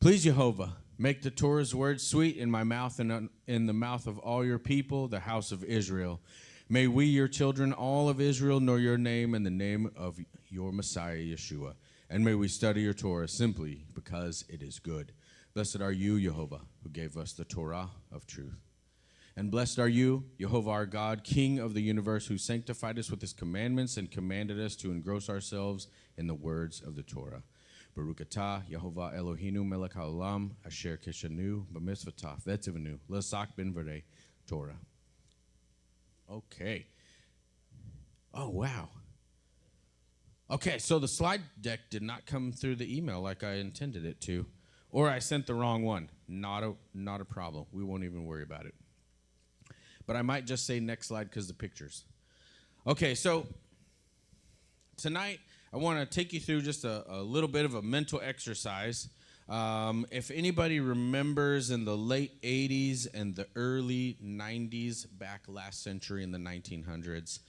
Please, Jehovah, make the Torah's words sweet in my mouth and in the mouth of all your people, the house of Israel. May we, your children, all of Israel, know your name and the name of your Messiah, Yeshua. And may we study your Torah simply because it is good. Blessed are you, Jehovah, who gave us the Torah of truth. And blessed are you, Jehovah our God, King of the universe, who sanctified us with his commandments and commanded us to engross ourselves in the words of the Torah. Baruch atah, Yehovah Eloheinu melech haolam, asher kishanu b'mitzvotav v'tzivanu l'sak ben v'rei Torah. Okay. Oh, wow. Okay, so the slide deck did not come through the email like I intended it to, or I sent the wrong one. Not a problem. We won't even worry about it. But I might just say next slide because the pictures. Okay, so tonight I want to take you through just a little bit of a mental exercise. If anybody remembers in the late 80s and the early 90s, back last century in the 1900s,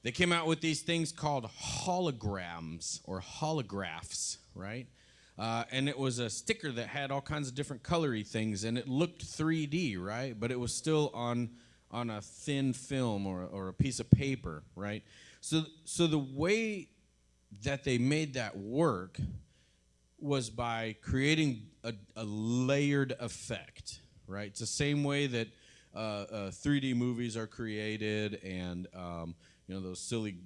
they came out with these things called holograms or holographs, right? And it was a sticker that had all kinds of different colory things, and it looked 3D, right? But it was still on a thin film or a piece of paper, right? So the way that they made that work was by creating a layered effect, right? It's the same way that 3D movies are created and those silly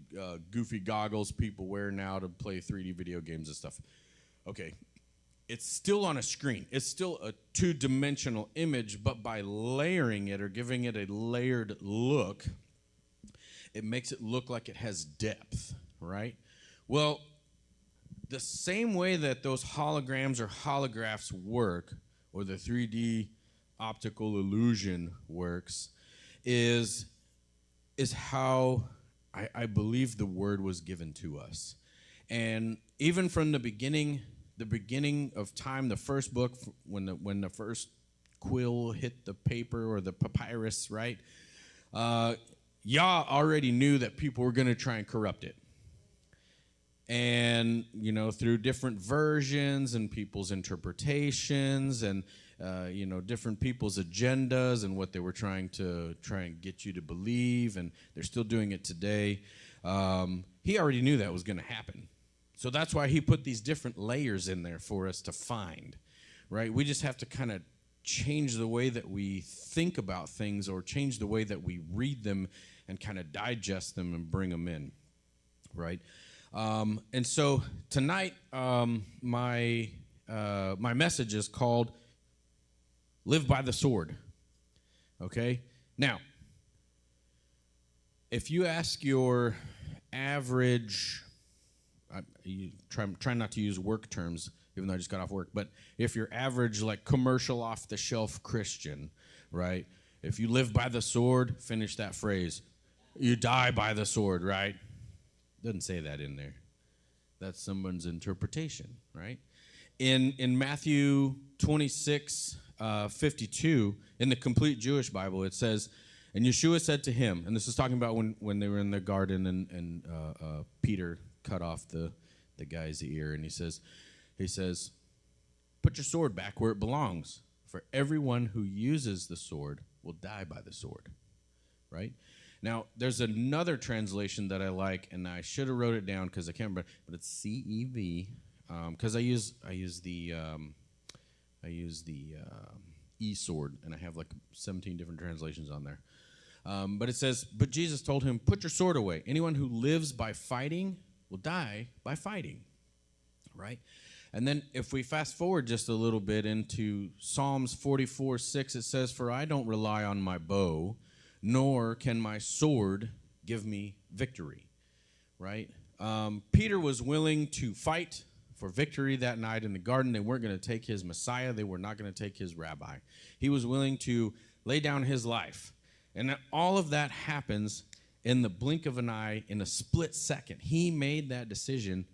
goofy goggles people wear now to play 3D video games and stuff. Okay, it's still on a screen. It's still a two-dimensional image, but by layering it or giving it a layered look, it makes it look like it has depth, right? Well, the same way that those holograms or holographs work, or the 3D optical illusion works, is how I believe the word was given to us. And even from the beginning of time, the first book, when the first quill hit the paper or the papyrus, right? Yah already knew that people were going to try and corrupt it. And, through different versions and people's interpretations and, different people's agendas and what they were trying and get you to believe, and they're still doing it today, he already knew that was going to happen. So that's why he put these different layers in there for us to find, right? We just have to kind of change the way that we think about things or change the way that we read them and kind of digest them and bring them in, right? And so tonight, my message is called Live by the Sword, okay? Now, if you ask your average, you try not to use work terms, even though I just got off work, but if your average, like, commercial off-the-shelf Christian, right? If you live by the sword, finish that phrase. You die by the sword, right? Doesn't say that in there. That's someone's interpretation, right? In Matthew 26, 52, in the complete Jewish Bible, it says, and Yeshua said to him, and this is talking about when they were in the garden and Peter cut off the guy's ear, and he says, put your sword back where it belongs, for everyone who uses the sword will die by the sword, right? Now, there's another translation that I like, and I should have wrote it down because I can't remember, but it's CEV, because I use the e-sword, and I have like 17 different translations on there. But it says, but Jesus told him, put your sword away. Anyone who lives by fighting will die by fighting, right? And then if we fast forward just a little bit into Psalms 44:6, it says, for I don't rely on my bow, nor can my sword give me victory, right? Peter was willing to fight for victory that night in the garden. They weren't going to take his Messiah. They were not going to take his rabbi. He was willing to lay down his life. And all of that happens in the blink of an eye, in a split second. He made that decision.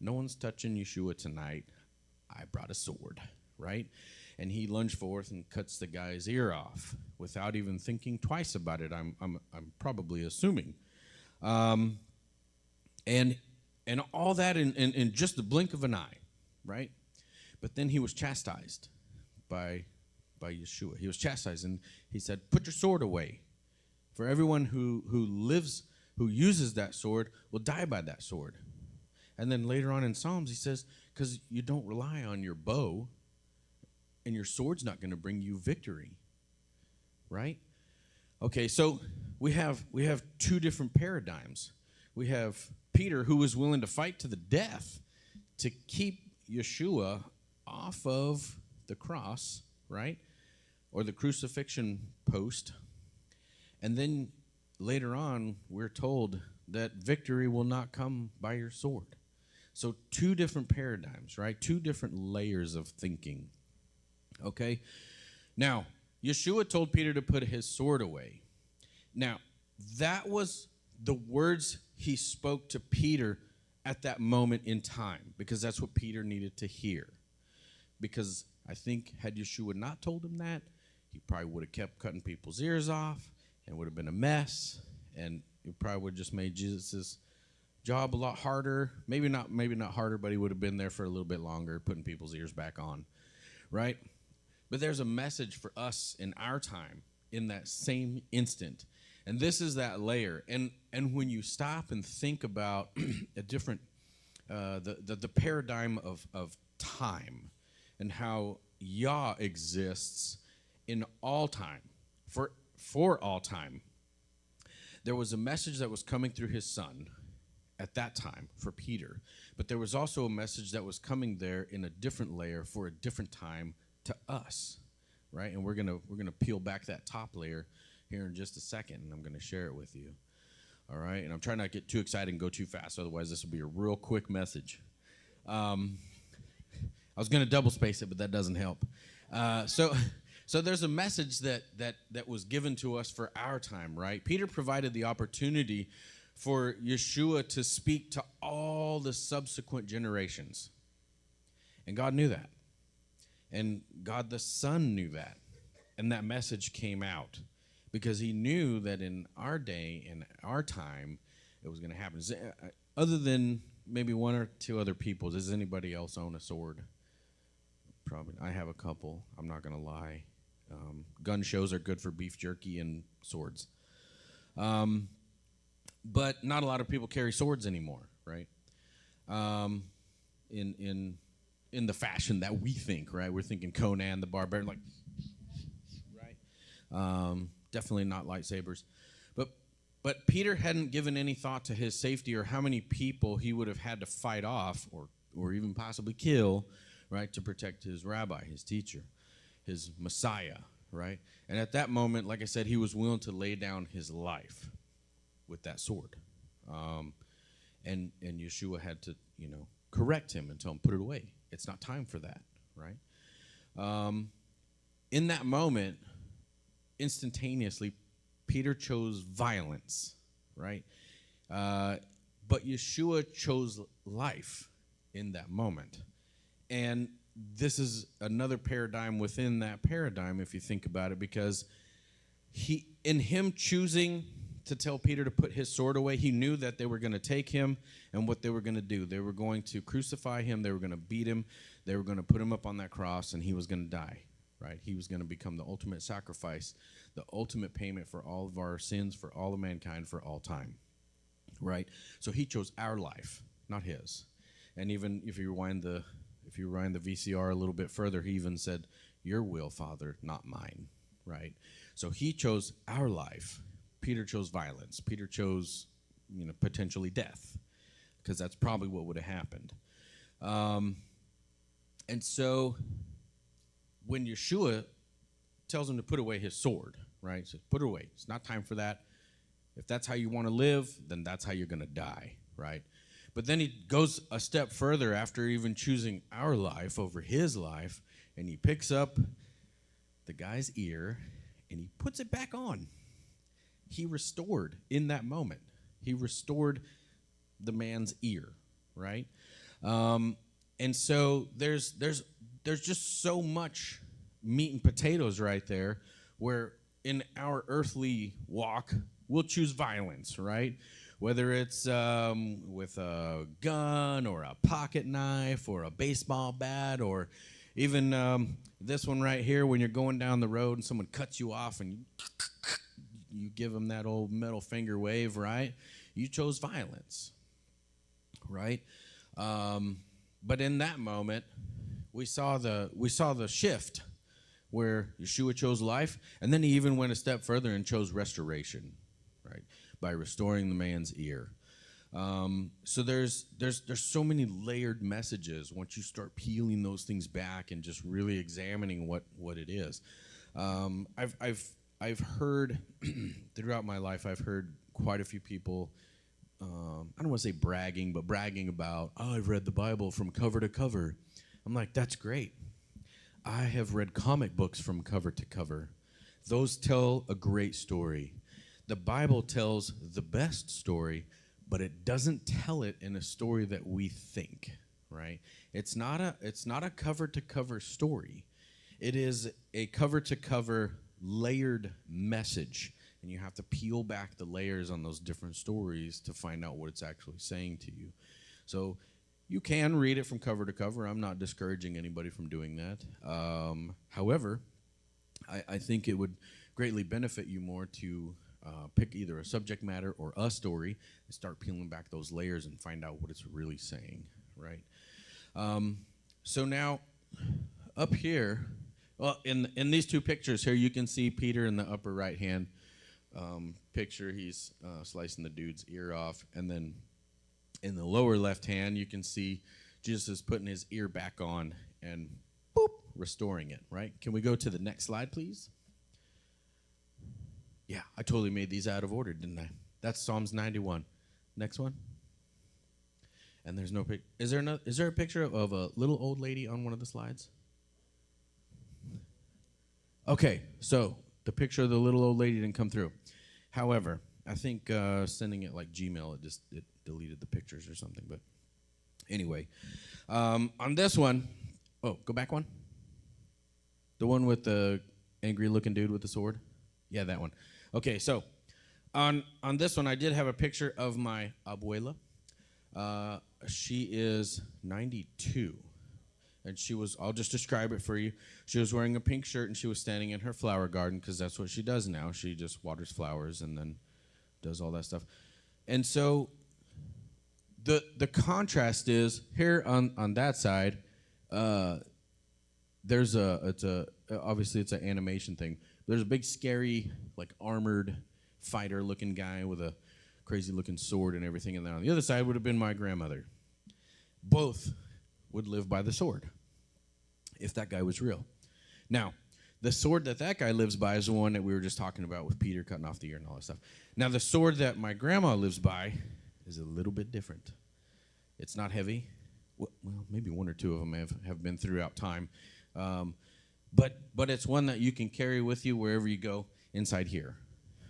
No one's touching Yeshua tonight. I brought a sword, right? And he lunged forth and cuts the guy's ear off without even thinking twice about it. I'm probably assuming, and all that in just the blink of an eye, right? But then he was chastised by Yeshua. He was chastised, and he said, "Put your sword away. For everyone who uses that sword will die by that sword." And then later on in Psalms, he says, because you don't rely on your bow, and your sword's not going to bring you victory, right? Okay, so we have two different paradigms. We have Peter, who was willing to fight to the death to keep Yeshua off of the cross, right? Or the crucifixion post. And then later on, we're told that victory will not come by your sword. So two different paradigms, right? Two different layers of thinking. Okay? Now, Yeshua told Peter to put his sword away. Now, that was the words he spoke to Peter at that moment in time, because that's what Peter needed to hear. Because I think had Yeshua not told him that, he probably would have kept cutting people's ears off, and would have been a mess, and it probably would have just made Jesus' job a lot harder. Maybe not harder, but he would have been there for a little bit longer, putting people's ears back on, right? But there's a message for us in our time in that same instant. And this is that layer. And when you stop and think about a different, the paradigm of time and how Yah exists in all time, for all time, there was a message that was coming through his son at that time for Peter, but there was also a message that was coming there in a different layer for a different time to us, right? And we're gonna peel back that top layer here in just a second, and I'm going to share it with you. All right? And I'm trying not to get too excited and go too fast, otherwise this will be a real quick message. I was going to double space it, but that doesn't help. So there's a message that was given to us for our time, right? Peter provided the opportunity for Yeshua to speak to all the subsequent generations. And God knew that. And God the Son knew that. And that message came out. Because he knew that in our day, in our time, it was going to happen. Other than maybe one or two other people, does anybody else own a sword? Probably. I have a couple. I'm not going to lie. Gun shows are good for beef jerky and swords. But not a lot of people carry swords anymore, right? In the fashion that we think, right? We're thinking Conan the Barbarian, like, right? Definitely not lightsabers. But Peter hadn't given any thought to his safety or how many people he would have had to fight off or even possibly kill, right, to protect his rabbi, his teacher, his Messiah, right? And at that moment, like I said, he was willing to lay down his life with that sword. And Yeshua had to, correct him and tell him, put it away. It's not time for that, right? In that moment, instantaneously, Peter chose violence, right? But Yeshua chose life in that moment. And this is another paradigm within that paradigm, if you think about it, because in him choosing to tell Peter to put his sword away, he knew that they were going to take him and what they were going to do. They were going to crucify him. They were going to beat him. They were going to put him up on that cross, and he was going to die. Right? He was going to become the ultimate sacrifice, the ultimate payment for all of our sins, for all of mankind, for all time. Right? So he chose our life, not his. And even if you rewind the VCR a little bit further, he even said, "Your will, Father, not mine." Right? So he chose our life. Peter chose violence. Peter chose, potentially death, because that's probably what would have happened. And so when Yeshua tells him to put away his sword, right? He says, put it away. It's not time for that. If that's how you want to live, then that's how you're going to die, right? But then he goes a step further after even choosing our life over his life, and he picks up the guy's ear, and he puts it back on. He restored in that moment. He restored the man's ear, right? And so there's just so much meat and potatoes right there where in our earthly walk, we'll choose violence, right? Whether it's with a gun or a pocket knife or a baseball bat or Even this one right here, when you're going down the road and someone cuts you off and you give them that old middle finger wave, right? You chose violence, right? But in that moment, we saw the shift where Yeshua chose life, and then he even went a step further and chose restoration, right? By restoring the man's ear. So there's so many layered messages once you start peeling those things back and just really examining what it is. I've heard throughout my life, I've heard quite a few people, I don't want to say bragging, but bragging about, oh, I've read the Bible from cover to cover. I'm like, that's great. I have read comic books from cover to cover. Those tell a great story. The Bible tells the best story, but it doesn't tell it in a story that we think, right? It's not a cover to cover story. It is a cover to cover layered message, and you have to peel back the layers on those different stories to find out what it's actually saying to you. So you can read it from cover to cover. I'm not discouraging anybody from doing that. However, I think it would greatly benefit you more to pick either a subject matter or a story and start peeling back those layers and find out what it's really saying, right? So now, up here, well, in these two pictures here, you can see Peter in the upper right-hand picture. He's slicing the dude's ear off, and then in the lower left hand, you can see Jesus is putting his ear back on and boop, restoring it, right? Can we go to the next slide, please? Yeah, I totally made these out of order, didn't I? That's Psalms 91. Next one. And there's no pic. Is there a picture of a little old lady on one of the slides? Okay, so the picture of the little old lady didn't come through. However, I think sending it like Gmail, it deleted the pictures or something. But anyway, on this one, oh, go back one. The one with the angry-looking dude with the sword. Yeah, that one. Okay, so on this one, I did have a picture of my abuela. She is 92, and she was, I'll just describe it for you. She was wearing a pink shirt, and she was standing in her flower garden, because that's what she does now. She just waters flowers and then does all that stuff. And so the contrast is, here on that side, there's obviously it's an animation thing. There's a big, scary, like armored fighter-looking guy with a crazy-looking sword and everything. And then on the other side would have been my grandmother. Both would live by the sword, if that guy was real. Now, the sword that guy lives by is the one that we were just talking about with Peter cutting off the ear and all that stuff. Now, the sword that my grandma lives by is a little bit different. It's not heavy. Well, maybe one or two of them have been throughout time. But it's one that you can carry with you wherever you go inside here,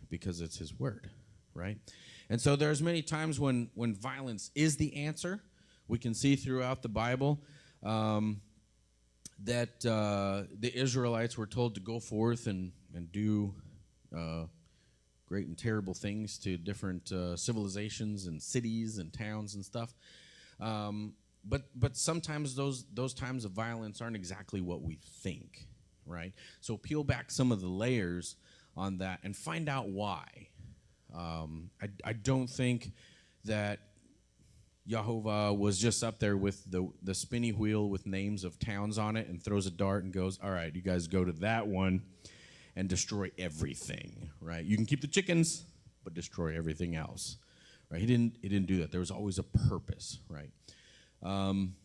because it's his word, right? And so there's many times when violence is the answer. We can see throughout the Bible that the Israelites were told to go forth and do great and terrible things to different civilizations and cities and towns and stuff. But sometimes those times of violence aren't exactly what we think, right? So peel back some of the layers on that and find out why. I don't think that Jehovah was just up there with the spinny wheel with names of towns on it and throws a dart and goes, all right, you guys go to that one and destroy everything, right? You can keep the chickens, but destroy everything else, right? He didn't do that. There was always a purpose, right? And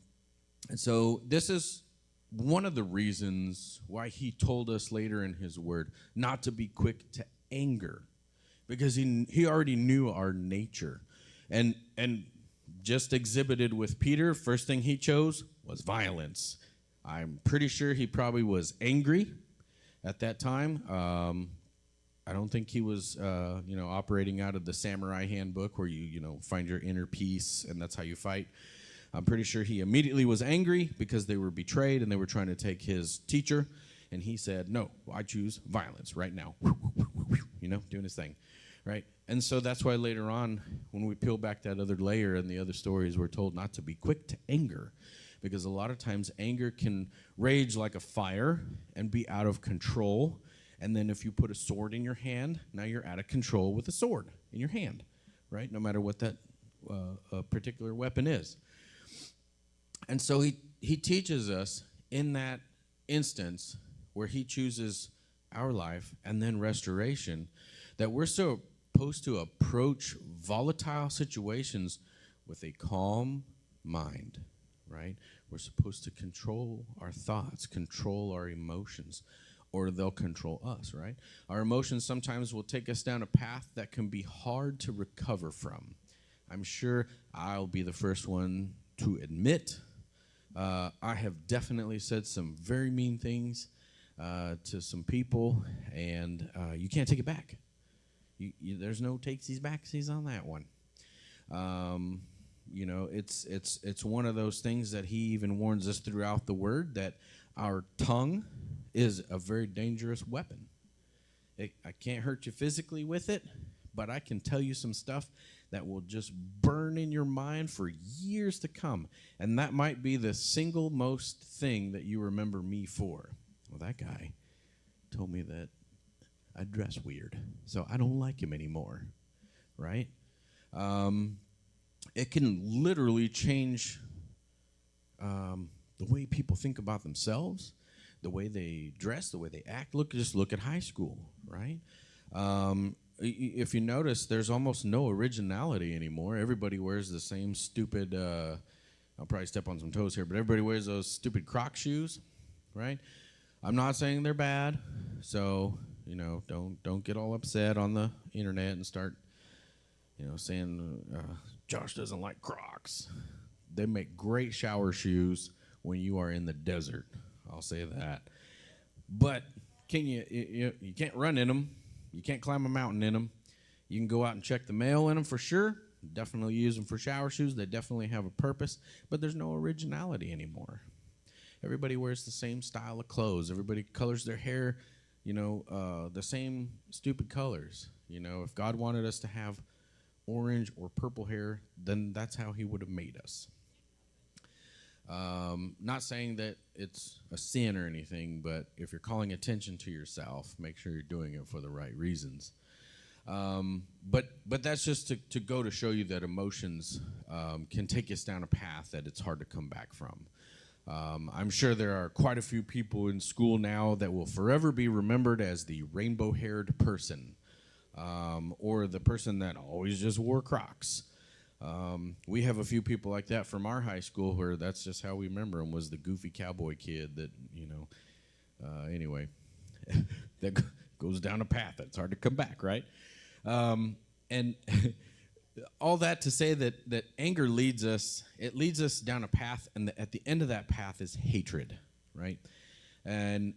so this is one of the reasons why he told us later in his word not to be quick to anger, because he already knew our nature. And just exhibited with Peter, first thing he chose was violence. I'm pretty sure he probably was angry at that time. I don't think he was operating out of the samurai handbook where you find your inner peace and that's how you fight. I'm pretty sure he immediately was angry because they were betrayed and they were trying to take his teacher. And he said, no, I choose violence right now. Doing his thing, right? And so that's why later on, when we peel back that other layer and the other stories, we're told not to be quick to anger, because a lot of times anger can rage like a fire and be out of control. And then if you put a sword in your hand, now you're out of control with a sword in your hand, right? No matter what that particular weapon is. And so he teaches us in that instance where he chooses our life and then restoration that we're supposed to approach volatile situations with a calm mind, right? We're supposed to control our thoughts, control our emotions, or they'll control us, right? Our emotions sometimes will take us down a path that can be hard to recover from. I'm sure I'll be the first one to admit I have definitely said some very mean things to some people, and you can't take it back. There's no takesies backsies on that one. It's one of those things that he even warns us throughout the word that our tongue is a very dangerous weapon. I can't hurt you physically with it, but I can tell you some stuff that will just burn in your mind for years to come. And that might be the single most thing that you remember me for. Well, that guy told me that I dress weird, so I don't like him anymore, right? It can literally change the way people think about themselves, the way they dress, the way they act. Just look at high school, right? If you notice, there's almost no originality anymore. Everybody wears the same stupid, I'll probably step on some toes here, but everybody wears those stupid Croc shoes, right? I'm not saying they're bad, so, don't get all upset on the internet and start, saying Josh doesn't like Crocs. They make great shower shoes when you are in the desert. I'll say that. But you can't run in them. You can't climb a mountain in them. You can go out and check the mail in them for sure. Definitely use them for shower shoes. They definitely have a purpose, but there's no originality anymore. Everybody wears the same style of clothes. Everybody colors their hair, the same stupid colors. If God wanted us to have orange or purple hair, then that's how he would have made us. Not saying that it's a sin or anything, but if you're calling attention to yourself, make sure you're doing it for the right reasons. But that's just to go to show you that emotions can take us down a path that it's hard to come back from. I'm sure there are quite a few people in school now that will forever be remembered as the rainbow-haired person, or the person that always just wore Crocs. We have a few people like that from our high school where that's just how we remember him, was the goofy cowboy kid that, anyway, that goes down a path that's hard to come back, right? And all that to say that anger leads us down a path, and at the end of that path is hatred, right? And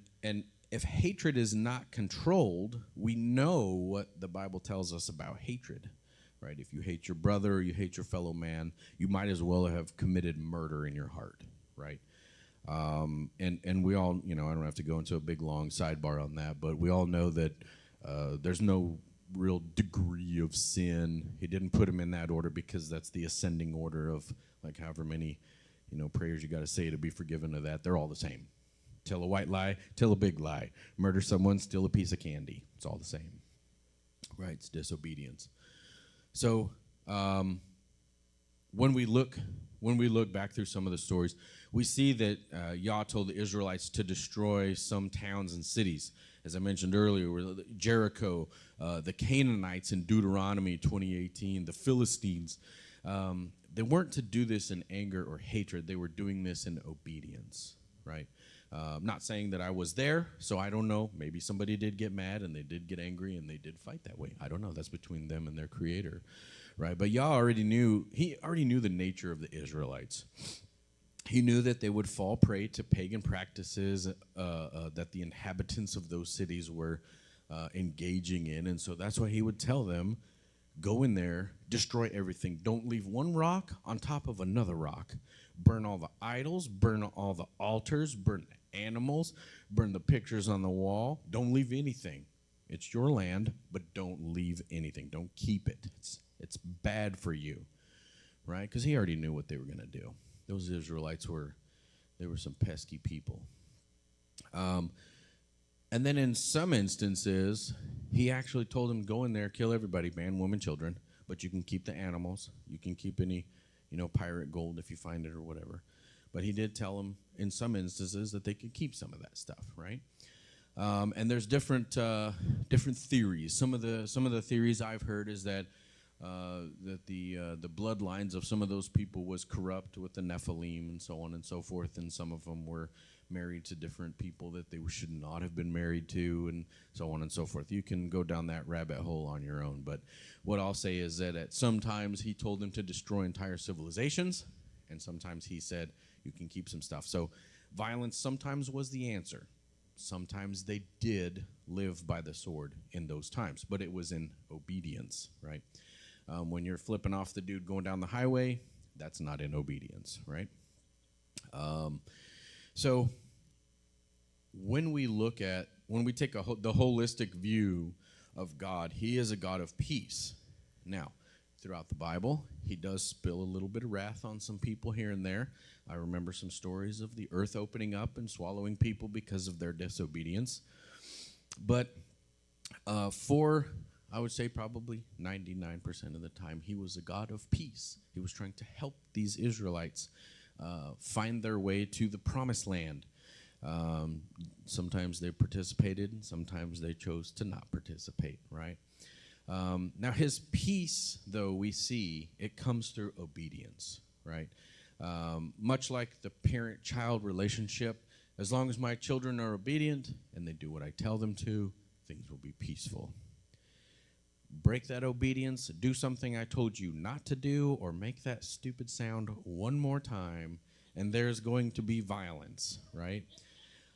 if hatred is not controlled, we know what the Bible tells us about hatred. Right? If you hate your brother or you hate your fellow man, you might as well have committed murder in your heart, right? And we all, I don't have to go into a big long sidebar on that, but we all know that there's no real degree of sin. He didn't put them in that order because that's the ascending order of like however many, prayers you got to say to be forgiven of that. They're all the same. Tell a white lie, tell a big lie. Murder someone, steal a piece of candy. It's all the same, right? It's disobedience. So when we look back through some of the stories, we see that Yah told the Israelites to destroy some towns and cities. As I mentioned earlier, Jericho, the Canaanites in Deuteronomy 20:18, the Philistines. They weren't to do this in anger or hatred. They were doing this in obedience, right? I'm not saying that I was there, so I don't know. Maybe somebody did get mad and they did get angry and they did fight that way. I don't know. That's between them and their creator, right? But Yah already knew the nature of the Israelites. He knew that they would fall prey to pagan practices that the inhabitants of those cities were engaging in. And so that's why he would tell them, go in there, destroy everything. Don't leave one rock on top of another rock. Burn all the idols, burn all the altars, burn the animals, burn the pictures on the wall. Don't leave anything. It's your land, but don't leave anything. Don't keep it. It's bad for you, right? Because he already knew what they were going to do. Those Israelites were They were some pesky people. And then in some instances, he actually told them, go in there, kill everybody, man, woman, children, but you can keep the animals. You can keep any, pirate gold if you find it or whatever. But he did tell them in some instances that they could keep some of that stuff, right? And there's different theories. Some of the theories I've heard is that the bloodlines of some of those people was corrupt with the Nephilim and so on and so forth, and some of them were married to different people that they should not have been married to, and so on and so forth. You can go down that rabbit hole on your own, but what I'll say is that at sometimes he told them to destroy entire civilizations, and sometimes he said you can keep some stuff. So violence sometimes was the answer. Sometimes they did live by the sword in those times, but it was in obedience, right? When you're flipping off the dude going down the highway, that's not in obedience, right? So when we take the holistic view of God, he is a God of peace. Now, throughout the Bible, he does spill a little bit of wrath on some people here and there. I remember some stories of the earth opening up and swallowing people because of their disobedience. But I would say probably 99% of the time, he was a God of peace. He was trying to help these Israelites find their way to the promised land. Sometimes they participated, and sometimes they chose to not participate, right? Now, his peace, though, we see, it comes through obedience, right? Much like the parent-child relationship, as long as my children are obedient and they do what I tell them to, things will be peaceful. Break that obedience, do something I told you not to do, or make that stupid sound one more time, and there's going to be violence, right?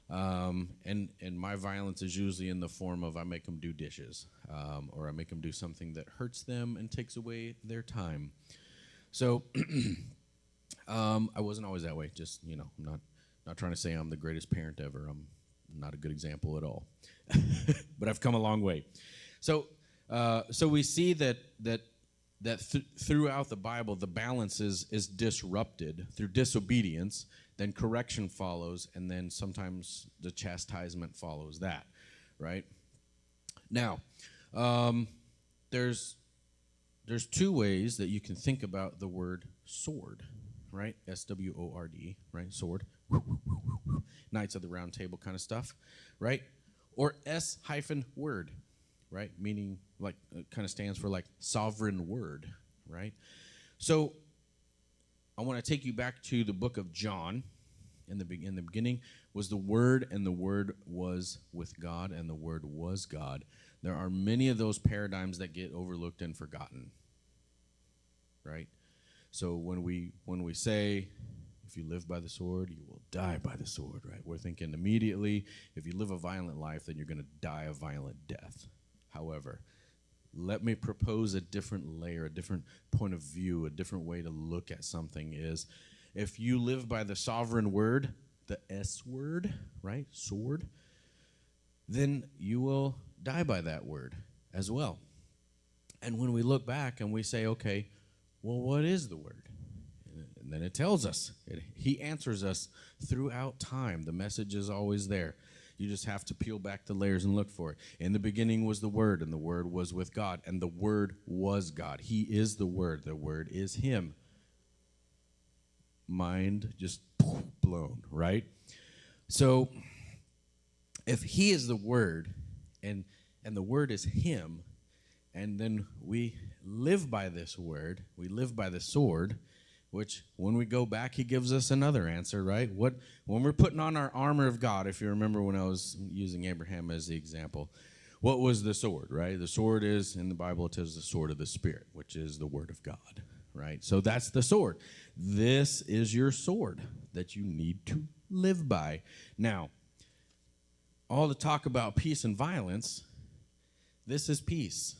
And my violence is usually in the form of I make them do dishes, or I make them do something that hurts them and takes away their time. So I wasn't always that way. Just, I'm not trying to say I'm the greatest parent ever. I'm not a good example at all. But I've come a long way. So we see that throughout the Bible, the balance is disrupted through disobedience, then correction follows, and then sometimes the chastisement follows that, right? Now, there's two ways that you can think about the word sword, right? S-W-O-R-D, right? Sword. Knights of the Round Table kind of stuff, right? Or S-word, right? Meaning, like, it kind of stands for, like, sovereign word, right? So I want to take you back to the book of John. In the beginning was the Word, and the Word was with God, and the Word was God. There are many of those paradigms that get overlooked and forgotten, right? So when we say, if you live by the sword, you will die by the sword, right? We're thinking immediately, if you live a violent life, then you're going to die a violent death. However, let me propose a different layer, a different point of view, a different way to look at something is, if you live by the sovereign word, the S word, right, sword, then you will die by that word as well. And when we look back and we say, okay, well, what is the word? And then it tells us. He answers us throughout time. The message is always there. You just have to peel back the layers and look for it. In the beginning was the Word, and the Word was with God, and the Word was God. He is the Word. The Word is Him. Mind just blown, right? So if he is the Word and the Word is him, and then we live by this word, we live by the sword, which when we go back, he gives us another answer, right? When we're putting on our armor of God, if you remember when I was using Abraham as the example, what was the sword, right? The sword is, in the Bible, it says the sword of the Spirit, which is the word of God, right? So that's the sword. This is your sword that you need to live by. Now, all the talk about peace and violence, this is peace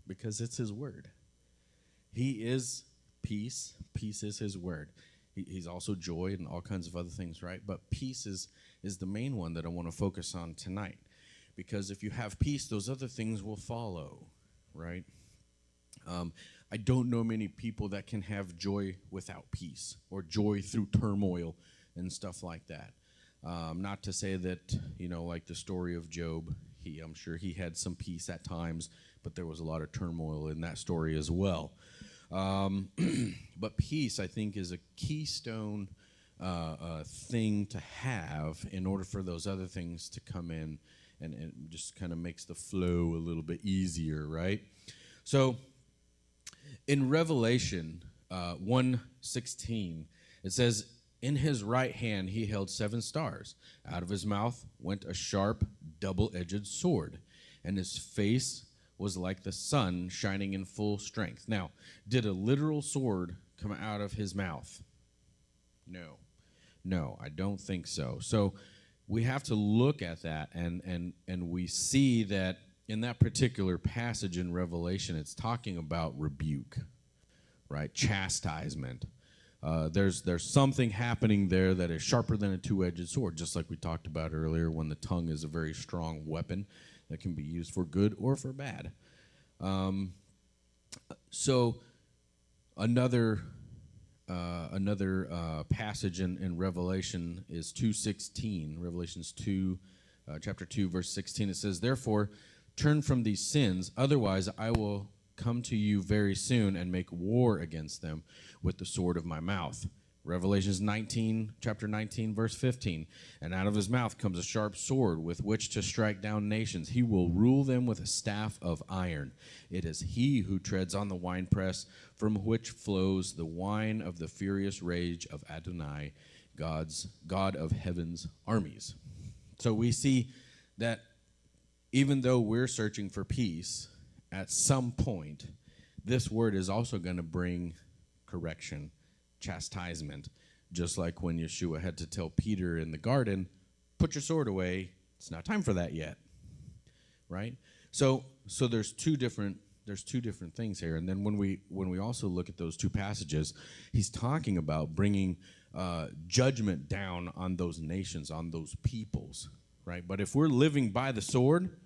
because it's his word. He is peace. Peace is his word. He's also joy and all kinds of other things, right? But peace is the main one that I want to focus on tonight. Because if you have peace, those other things will follow, right? I don't know many people that can have joy without peace or joy through turmoil and stuff like that. Not to say that, like the story of Job, I'm sure he had some peace at times, but there was a lot of turmoil in that story as well. But peace, I think, is a keystone thing to have in order for those other things to come in, and it just kind of makes the flow a little bit easier, right? So in Revelation 1:16, it says, "In his right hand he held 7 stars. Out of his mouth went a sharp, double-edged sword, and his face was like the sun shining in full strength." Now, did a literal sword come out of his mouth? No, I don't think so. So we have to look at that, and we see that in that particular passage in Revelation, it's talking about rebuke, right? Chastisement. There's something happening there that is sharper than a two-edged sword, just like we talked about earlier, when the tongue is a very strong weapon that can be used for good or for bad. So another passage in Revelation is 2:16. Revelations 2, chapter 2, verse 16. It says, "Therefore, turn from these sins, otherwise I will come to you very soon and make war against them with the sword of my mouth." Revelations 19, chapter 19, verse 15. "And out of his mouth comes a sharp sword with which to strike down nations. He will rule them with a staff of iron. It is he who treads on the winepress, from which flows the wine of the furious rage of Adonai, God of heaven's armies." So we see that even though we're searching for peace, at some point, this word is also going to bring correction, chastisement, just like when Yeshua had to tell Peter in the garden, "Put your sword away. It's not time for that yet." Right? So there's two different things here. And then when we also look at those two passages, he's talking about bringing judgment down on those nations, on those peoples, right? But if we're living by the sword,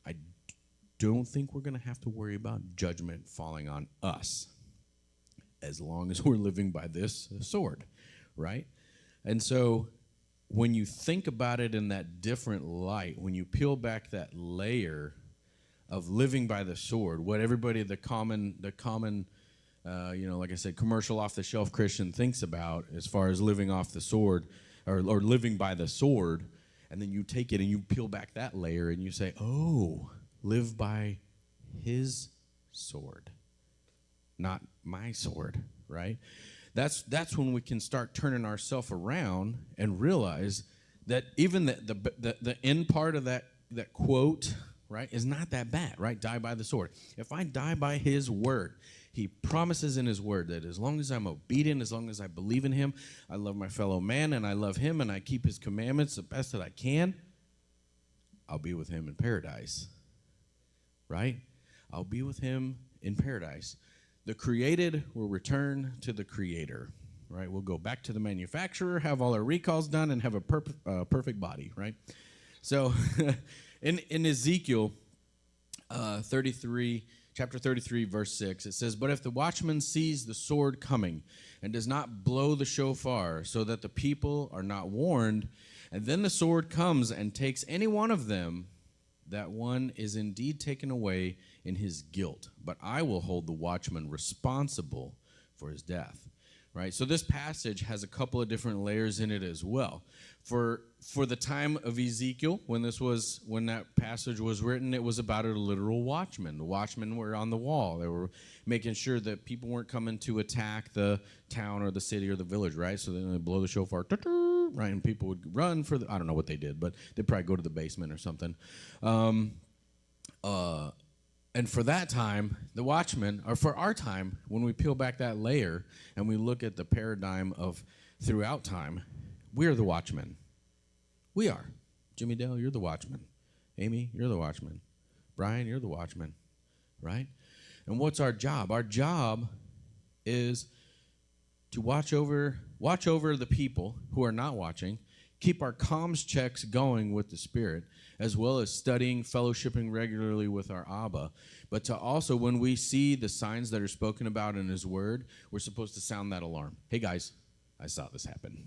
I don't think we're going to have to worry about judgment falling on us, as long as we're living by this sword, right? And so when you think about it in that different light, when you peel back that layer of living by the sword, what everybody, the common, like I said, commercial off-the-shelf Christian thinks about as far as living off the sword or living by the sword, and then you take it and you peel back that layer and you say, oh, live by his sword, not my sword, right? That's when we can start turning ourselves around and realize that even the end part of that quote, right, is not that bad, right? Die by the sword. If I die by his word, he promises in his word that as long as I'm obedient, as long as I believe in him, I love my fellow man and I love him and I keep his commandments the best that I can, I'll be with him in paradise, right? I'll be with him in paradise. The created will return to the creator, right? We'll go back to the manufacturer, have all our recalls done, and have a perfect body, right? So in Ezekiel 33, chapter 33, verse 6, it says, "But if the watchman sees the sword coming and does not blow the shofar so that the people are not warned, and then the sword comes and takes any one of them, that one is indeed taken away in his guilt, but I will hold the watchman responsible for his death." Right? So this passage has a couple of different layers in it as well. For the time of Ezekiel, when that passage was written, it was about a literal watchman. The watchmen were on the wall. They were making sure that people weren't coming to attack the town or the city or the village, right? So then they blow the shofar, right, and people would run for I don't know what they did, but they'd probably go to the basement or something. And for that time, the watchmen, or for our time, when we peel back that layer and we look at the paradigm of throughout time, we're the watchmen. We are. Jimmy Dale, you're the watchman. Amy, you're the watchman. Brian, you're the watchman, right? And what's our job? Our job is to watch over the people who are not watching, keep our comms checks going with the Spirit, as well as studying, fellowshipping regularly with our Abba. But to also, when we see the signs that are spoken about in his word, we're supposed to sound that alarm. Hey guys, I saw this happen.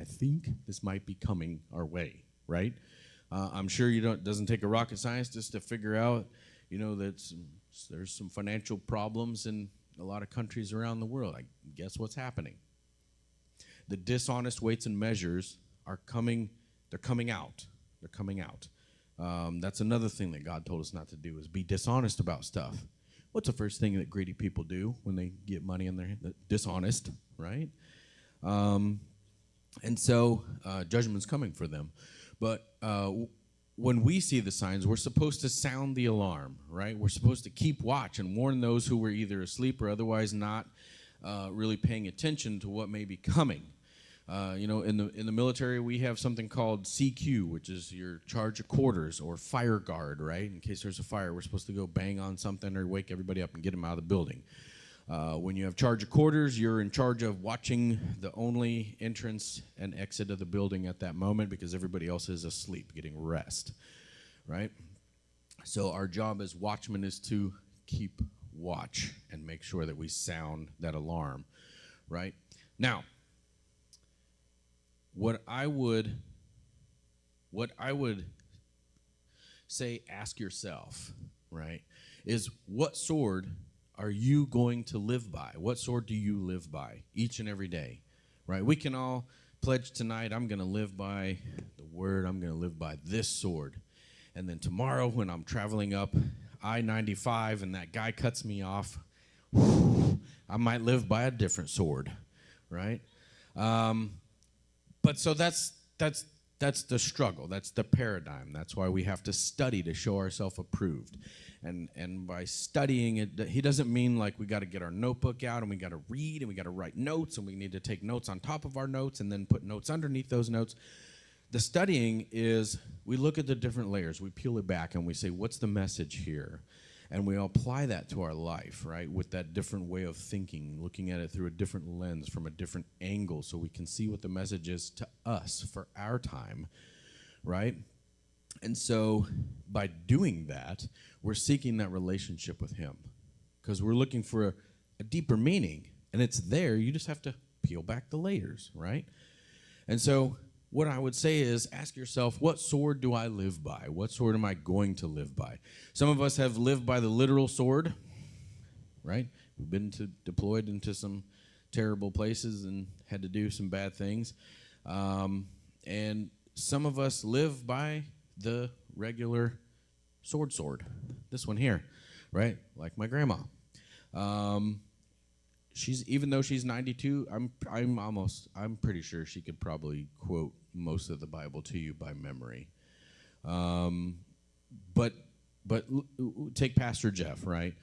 I think this might be coming our way, right? I'm sure it doesn't take a rocket scientist to figure out, that there's some financial problems in a lot of countries around the world. I guess what's happening? The dishonest weights and measures are coming. They're coming out. They're coming out. That's another thing that God told us not to do, is be dishonest about stuff. What's the first thing that greedy people do when they get money in their hand? Dishonest, right? And so judgment's coming for them. But when we see the signs, we're supposed to sound the alarm, right? We're supposed to keep watch and warn those who were either asleep or otherwise not really paying attention to what may be coming. In the military, we have something called CQ, which is your charge of quarters, or fire guard, right? In case there's a fire, we're supposed to go bang on something or wake everybody up and get them out of the building. When you have charge of quarters, you're in charge of watching the only entrance and exit of the building at that moment, because everybody else is asleep, getting rest, right? So our job as watchmen is to keep watch and make sure that we sound that alarm, right? Now, what I would say, ask yourself, right, is what sword are you going to live by? What sword do you live by each and every day, right? We can all pledge tonight, I'm going to live by the word, I'm going to live by this sword. And then tomorrow when I'm traveling up I-95 and that guy cuts me off, I might live by a different sword, right? But so that's the struggle. That's the paradigm. That's why we have to study to show ourselves approved. And by studying it, he doesn't mean like we got to get our notebook out and we got to read and we got to write notes and we need to take notes on top of our notes and then put notes underneath those notes. The studying is we look at the different layers. We peel it back and we say, what's the message here? And we apply that to our life, right, with that different way of thinking, looking at it through a different lens, from a different angle, so we can see what the message is to us for our time, right? And so by doing that, we're seeking that relationship with him, because we're looking for a deeper meaning, and it's there. You just have to peel back the layers, right? And so what I would say is ask yourself, what sword do I live by? What sword am I going to live by? Some of us have lived by the literal sword, right? We've been deployed into some terrible places and had to do some bad things. And some of us live by the regular sword, this one here, right? Like my grandma. Even though she's 92, I'm pretty sure she could probably quote most of the Bible to you by memory. But take Pastor Jeff, right?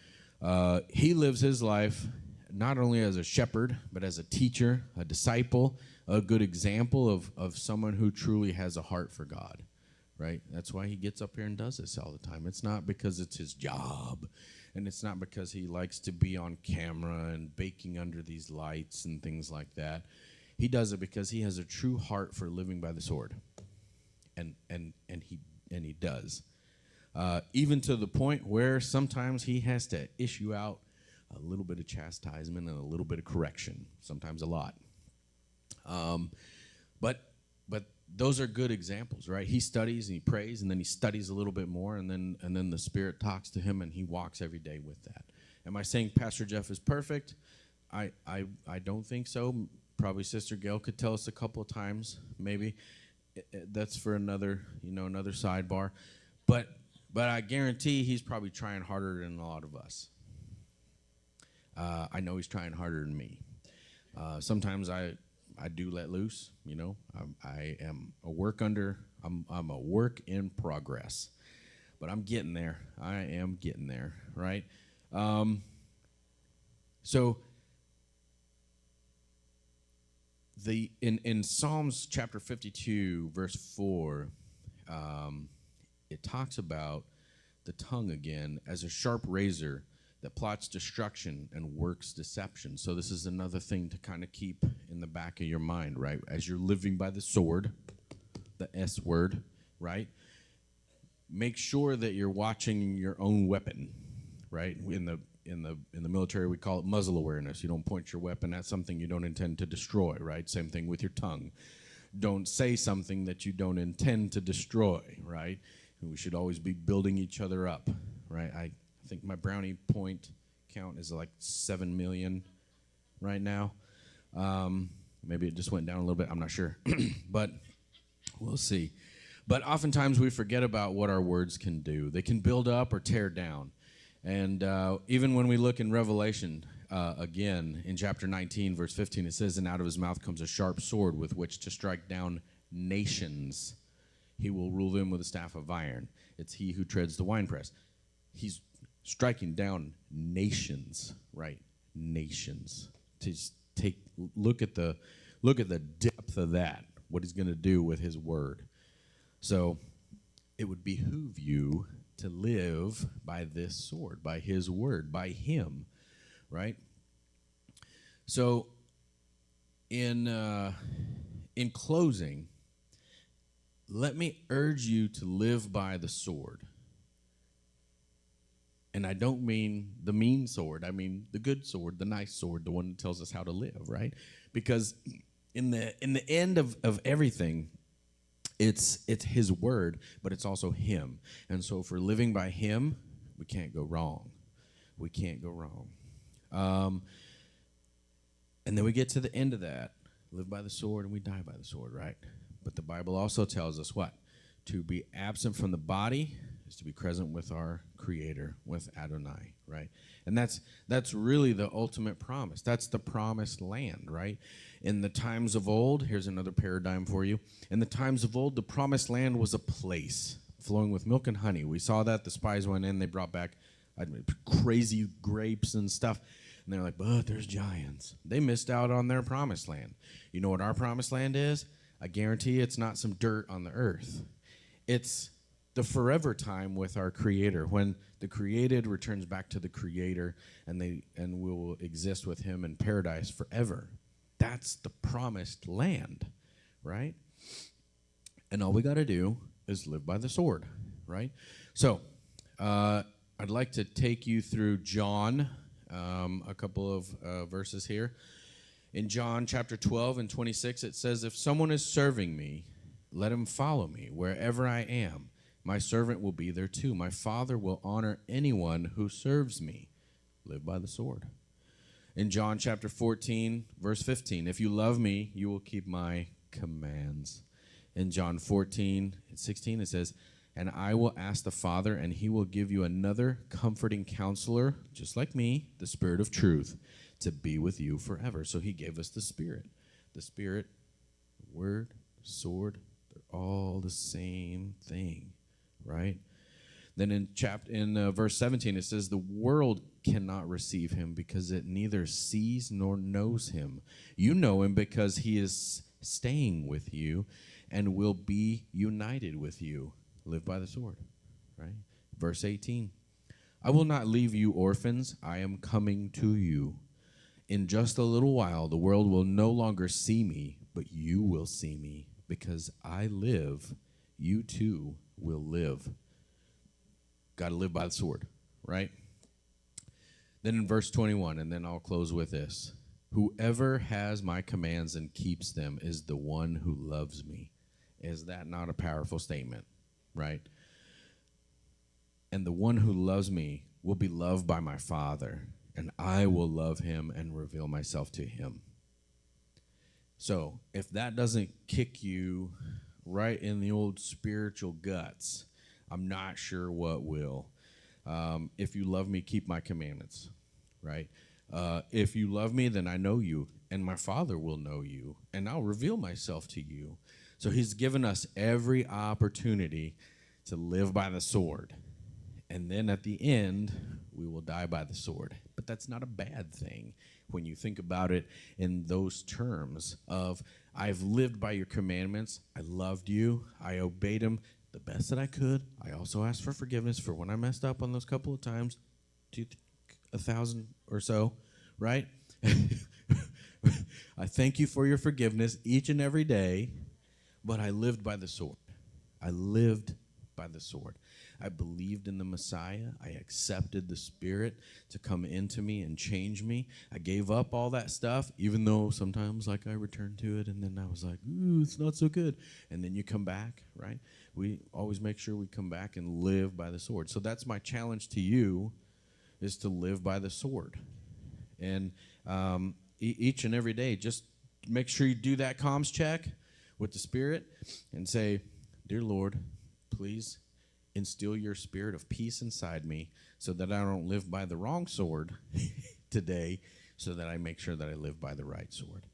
He lives his life not only as a shepherd, but as a teacher, a disciple, a good example of someone who truly has a heart for God, right? That's why he gets up here and does this all the time. It's not because it's his job. And it's not because he likes to be on camera and baking under these lights and things like that. He does it because he has a true heart for living by the sword. And he does. Even to the point where sometimes he has to issue out a little bit of chastisement and a little bit of correction, sometimes a lot. But those are good examples, right? He studies and he prays, and then he studies a little bit more, and then the Spirit talks to him, and he walks every day with that. Am I saying Pastor Jeff is perfect? I don't think so. Probably Sister Gail could tell us a couple of times, maybe. That's for another sidebar. But I guarantee he's probably trying harder than a lot of us. I know he's trying harder than me. Sometimes I do let loose, I am a work in progress, but I'm getting there. I am getting there, right? So in Psalms chapter 52, verse 4, it talks about the tongue again as a sharp razor that plots destruction and works deception. So this is another thing to kind of keep in the back of your mind, right? As you're living by the sword, the S word, right? Make sure that you're watching your own weapon, right? In the military, we call it muzzle awareness. You don't point your weapon at something you don't intend to destroy, right? Same thing with your tongue. don't say something that you don't intend to destroy, right? We should always be building each other up, right? I think my brownie point count is like 7 million right now. Maybe it just went down a little bit. I'm not sure. But we'll see. But oftentimes we forget about what our words can do. They can build up or tear down. And even when we look in Revelation, again, in chapter 19, verse 15, it says, "And out of his mouth comes a sharp sword with which to strike down nations. He will rule them with a staff of iron. It's he who treads the winepress." He's striking down nations, right? Nations. To just look at the depth of that, what he's going to do with his word. So it would behoove you to live by this sword, by his word, by him, right? So in closing, let me urge you to live by the sword. And I don't mean the mean sword. I mean the good sword, the nice sword, the one that tells us how to live, right? Because in the end of everything, it's his word, but it's also him. And so if we're living by him, we can't go wrong. We can't go wrong. And then we get to the end of that. Live by the sword and we die by the sword, right? But the Bible also tells us what? To be absent from the body is to be present with our Creator, with Adonai, right? And that's really the ultimate promise. That's the promised land, right? In the times of old, here's another paradigm for you. In the times of old, the promised land was a place flowing with milk and honey. We saw that. The spies went in. They brought back crazy grapes and stuff. And they're like, but there's giants. They missed out on their promised land. You know what our promised land is? I guarantee it's not some dirt on the earth. It's the forever time with our Creator, when the created returns back to the Creator, and we will exist with him in paradise forever. That's the promised land, right? And all we got to do is live by the sword, right? So I'd like to take you through John, a couple of verses here. In John chapter 12 and 26, it says, "If someone is serving me, let him follow me wherever I am. My servant will be there too. My Father will honor anyone who serves me." Live by the sword. In John chapter 14, verse 15, "If you love me, you will keep my commands." In John 14 and 16, it says, "And I will ask the Father, and he will give you another comforting counselor, just like me, the Spirit of truth, to be with you forever." So he gave us the Spirit. The Spirit, the Word, sword, they're all the same thing, right? Then in verse 17, it says, "The world cannot receive him because it neither sees nor knows him. You know him because he is staying with you and will be united with you." Live by the sword, right? Verse 18, "I will not leave you orphans. I am coming to you. In just a little while, the world will no longer see me, but you will see me. Because I live, you too will live." Got to live by the sword, right? Then in verse 21, and then I'll close with this. "Whoever has my commands and keeps them is the one who loves me." Is that not a powerful statement, right? "And the one who loves me will be loved by my Father, and I will love him and reveal myself to him." So if that doesn't kick you right in the old spiritual guts, I'm not sure what will. If you love me, keep my commandments, right? If you love me, then I know you, and my Father will know you, and I'll reveal myself to you. So he's given us every opportunity to live by the sword. And then at the end, we will die by the sword. But that's not a bad thing when you think about it in those terms of, I've lived by your commandments, I loved you, I obeyed them the best that I could. I also asked for forgiveness for when I messed up on those couple of times, 1,000 or so, right? I thank you for your forgiveness each and every day, but I lived by the sword. I lived by the sword. I believed in the Messiah. I accepted the Spirit to come into me and change me. I gave up all that stuff, even though sometimes like I returned to it and then I was like, ooh, it's not so good. And then you come back, right? We always make sure we come back and live by the sword. So that's my challenge to you, is to live by the sword. And each and every day, just make sure you do that comms check with the Spirit and say, dear Lord, please instill your spirit of peace inside me so that I don't live by the wrong sword today, so that I make sure that I live by the right sword.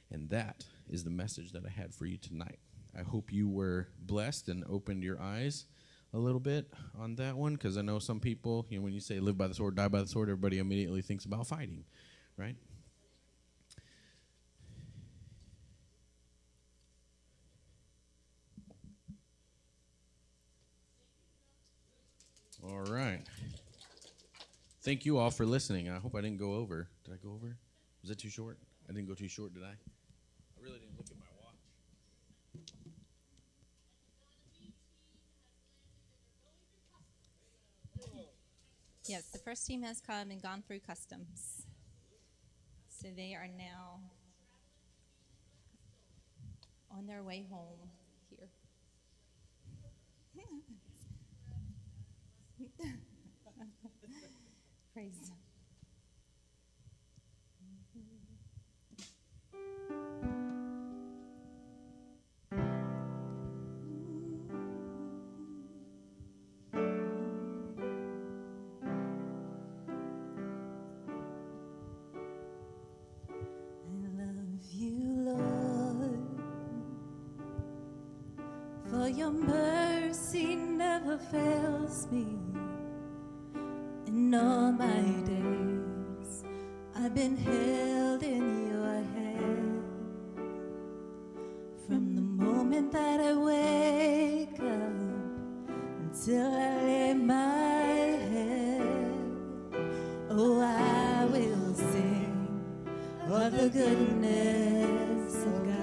And that is the message that I had for you tonight. I hope you were blessed and opened your eyes a little bit on that one, because I know some people, when you say live by the sword, die by the sword, everybody immediately thinks about fighting, right? All right. Thank you all for listening. I hope I didn't go over. Did I go over? Was that too short? I didn't go too short, did I? I really didn't look at my watch. Yes, the first team has come and gone through customs. So they are now on their way home here. Praise. For your mercy never fails me. In all my days, I've been held in your hand. From the moment that I wake up until I lay my head, oh, I will sing of the goodness of God.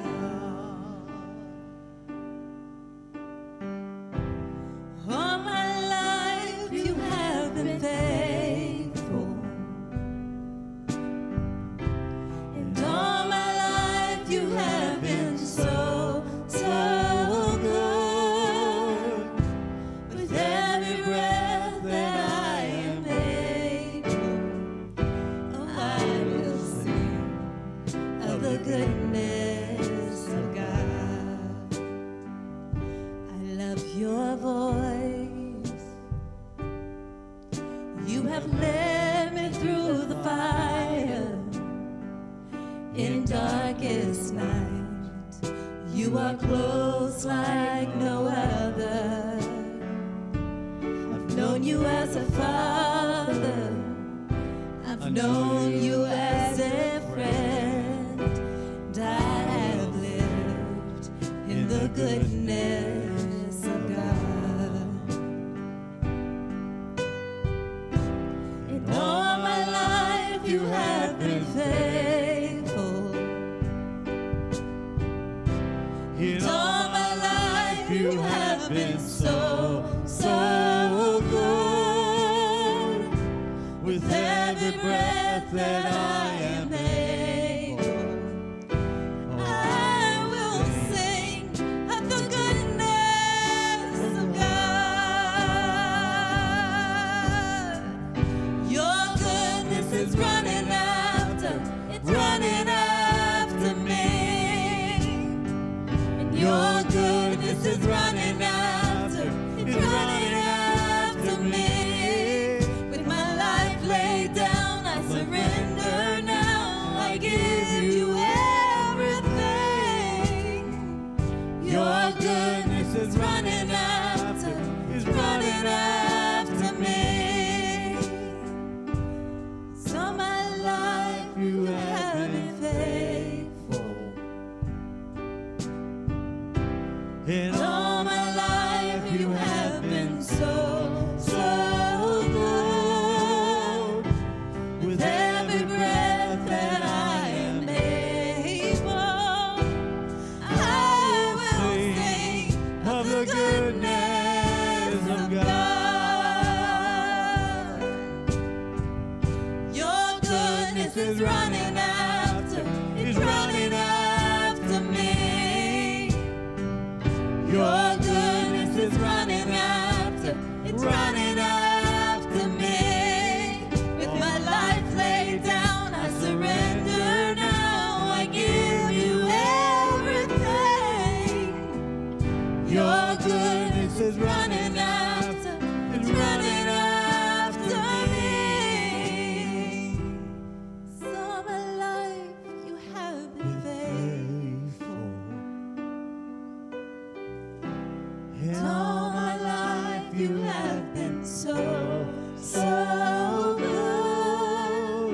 With my life laid down, I surrender now. is running after, it's running after me. Your goodness is running after, it's running after me. With my life laid down, I surrender now. I give you everything. Your goodness is running after, it's running after me. So my life you have been faithful. And all my life you have been so, so good.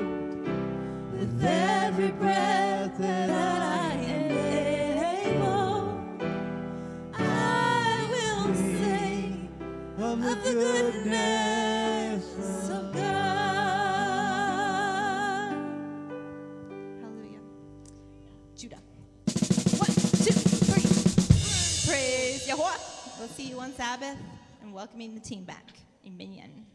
With every breath that I am able, I will sing of the goodness of God. Hallelujah. Judah. 1, 2, 3. Praise Yahweh. We'll see you on Sabbath and welcoming the team back. Amen.